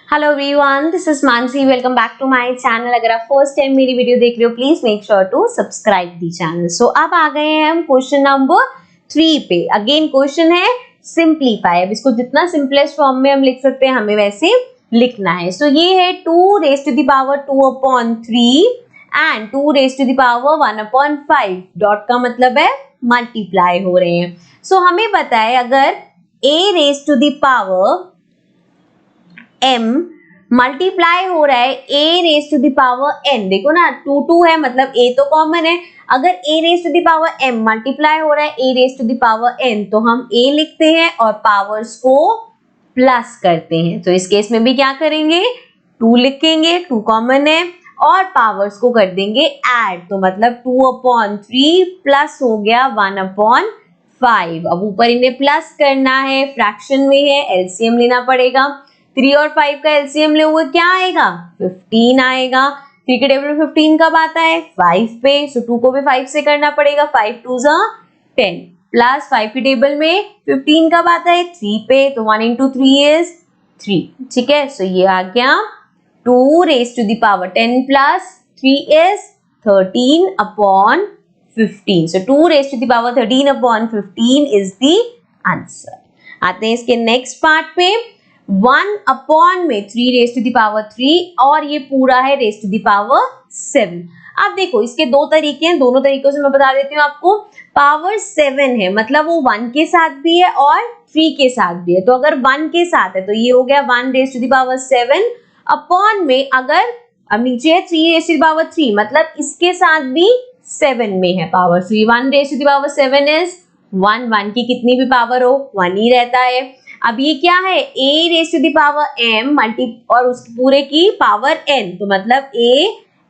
Hello everyone, this is Mansi. Welcome back to my channel. अगर आप first time मेरी video देख रहे हो please make sure to subscribe the channel. So अब आ गए हैं हम क्वेश्चन नंबर 3 पे। अगेन क्वेश्चन है सिंप्लीफाई। अब इसको जितना सिंपलेस्ट फॉर्म में हम लिख सकते हैं हमें वैसे लिखना है। सो ये है 2 raise to the power 2/3 and 2 raise to the power 1/5। Dot का मतलब है मल्टीप्लाई हो रहे हैं। सो हमें पता है अगर a raise to the power m multiply हो रहा है a raise to the power n। देखो ना 2 है मतलब a तो कॉमन है। अगर a raise to the power m multiply हो रहा है a raise to the power n तो हम a लिखते हैं और पावर्स को प्लस करते हैं। तो इस केस में भी क्या करेंगे 2 लिखेंगे, 2 कॉमन है और पावर्स को कर देंगे ऐड। तो मतलब 2/3 प्लस हो गया 1/5। अब ऊपर इन्हें प्लस करना है, फ्रैक्शन में है, एलसीएम लेना पड़ेगा। 3 और 5 का एलसीएम लोगे क्या आएगा 15 आएगा। 3 के टेबल में 15 कब आता है 5 पे। सो 2 को भी 5 से करना पड़ेगा। 5 2 10 प्लस 5 के टेबल में 15 कब आता है 3 पे। तो 1 into 3 is 3। ठीक है, सो ये आ गया 2 raise to the power 10 plus 3 is 13/15। So 2 raise to the power 13/15 is the answer. आते हैं इसके नेक्स्ट पार्ट पे। 1 अपॉन में 3 रेज टू द पावर 3 और ये पूरा है रेज टू द पावर 7। अब देखो इसके दो तरीके हैं, दोनों तरीकों से मैं बता देती हूँ आपको। पावर 7 है मतलब वो 1 के साथ भी है और 3 के साथ भी है। तो अगर 1 के साथ है तो ये हो गया 1 raise to the power 7 upon में अगर अब नीचे है 3 रेज टू द पावर 3 मतलब इसके साथ भी 7 में है power 3। 1 raise to the power 7 is 1 की कितनी भी पावर हो 1 ही रहता है। अब ये क्या है a raise to the power m multi और उसके पूरे की पावर n तो मतलब a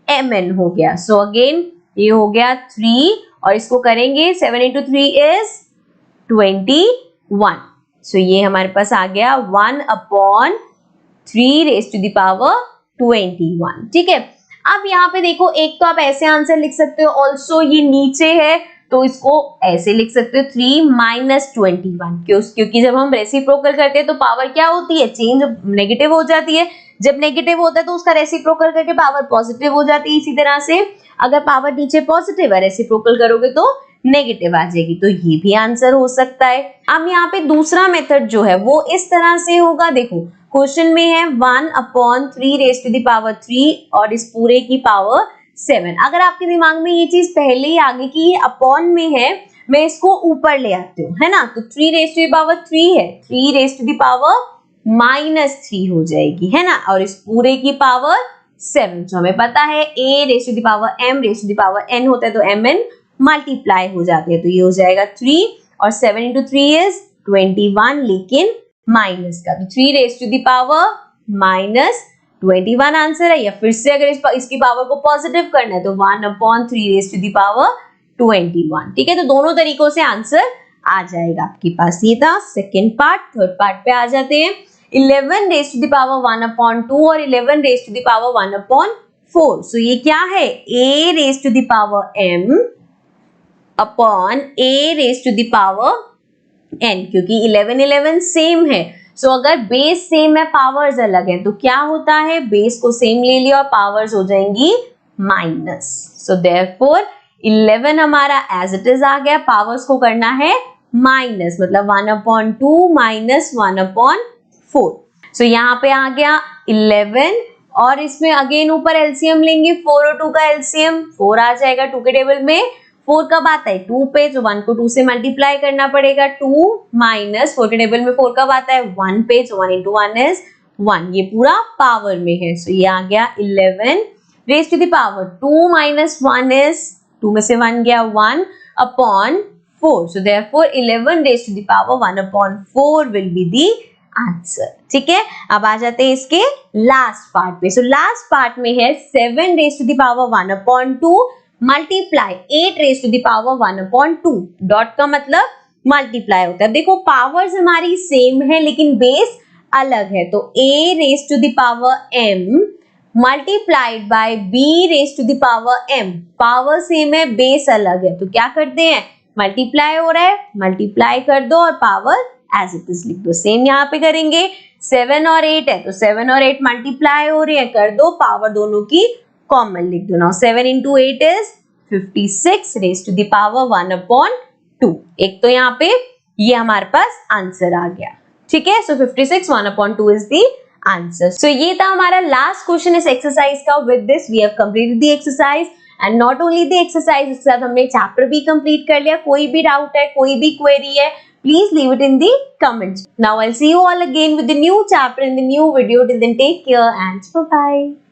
mn हो गया। सो अगेन ये हो गया 3 और इसको करेंगे 7 into 3 is 21। सो ये हमारे पास आ गया 1/3 रेज टू द पावर 21। ठीक है, अब यहाँ पे देखो एक तो आप ऐसे आंसर लिख सकते हो, ऑल्सो ये नीचे है तो इसको ऐसे लिख सकते हो 3 - 21 क्योंकि जब हम रेसिप्रोकल करते हैं तो पावर क्या होती है चेंज नेगेटिव हो जाती है। जब नेगेटिव होता है तो उसका रेसिप्रोकल करके पावर पॉजिटिव हो जाती है। इसी तरह से अगर पावर नीचे पॉजिटिव है रेसिप्रोकल करोगे तो नेगेटिव आ जाएगी। तो ये भी आंसर हो सकता है। अब यहाँ पे दूसरा मेथड जो है वो इस तरह से होगा। देखो क्वेश्चन में है 1/3 रेज टू द पावर 3 और इस पूरे की पावर 7। अगर आपके दिमाग में ये चीज पहले ही आगे की ये अपॉन में है मैं इसको ऊपर ले आती हूँ, है ना। तो 3 रेज टू द पावर 3 है, 3 रेज टू द पावर -3 हो जाएगी, है ना। और इस पूरे की पावर 7 जो हमें पता है a raise to the power m raise to the power n होता है तो mn मल्टीप्लाई हो जाते हैं। तो ये हो जाएगा 3 और 7 into 3 is 21 लेकिन माइनस का। तो 3 raise to the power -21 answer है। या फिर से अगर इसकी पावर को पॉजिटिव करना है तो 1/3 रेज टू द पावर 21। ठीक है, तो दोनों तरीकों से आंसर आ जाएगा आपके पास। ये था सेकंड पार्ट। थर्ड पार्ट पे आ जाते हैं। 11 रेज टू द पावर 1/2 और 11 raise to the power 1/4। So ये क्या है a raise to the power m upon a raise to the power n क्योंकि 11 सेम है। सो अगर बेस सेम है पावर्स अलग है तो क्या होता है बेस को सेम ले लिया और पावर्स हो जाएंगी माइनस। सो देयरफॉर 11 हमारा एज इट इज आ गया, पावर्स को करना है माइनस मतलब 1/2 - 1/4। सो यहाँ पे आ गया 11 और इसमें अगेन ऊपर एलसीएम लेंगे। 4 और 2 का एलसीएम 4 आ जाएगा। 2 के टेबल में 4 कब आता है 2 पे, जो 1 को 2 से मल्टीप्लाई करना पड़ेगा। 2 - 4 के टेबल में 4 कब आता है 1 पे, जो 1 into 1 is 1। ये पूरा पावर में है। सो ये आ गया 11 raise to the power 2 - 1 is 2 में से 1 गया 1/4। So therefore 11 raise to the power 1/4 will be the answer. ठीक है, अब आ जाते हैं इसके लास्ट पार्ट पे। सो लास्ट पार्ट में है 7 raise to the power 1/2 multiply 8 raise to the power 1/2। Dot का मतलब मल्टीप्लाई होता है। देखो पावर्स हमारी सेम है लेकिन बेस अलग है। तो a raise to the power m multiplied by b raise to the power m। Power same है बेस अलग है तो क्या करते हैं मल्टीप्लाई हो रहा है मल्टीप्लाई कर दो और पावर एज इट इज लिख दो। सेम यहाँ पे करेंगे 7 और 8 है तो 7 और 8 मल्टीप्लाई हो रही है, कर दो, पावर दोनों की कॉमन लिख दो। Now 7 into 8 is 56 raise to the power 1/2। एक तो यहाँ पे ये हमारे पास आंसर आ गया, ठीक है। So 56 1/2 is the answer. So ये था हमारा लास्ट क्वेश्चन इस एक्सरसाइज का। With this we have completed the exercise and not only the exercise, इसके साथ हमने चैप्टर भी कंप्लीट कर लिया। कोई भी डाउट है, कोई भी क्वेरी है, please leave it in the comments. Now I'll see you all again with the new chapter in the new video. Till then, take care and bye bye.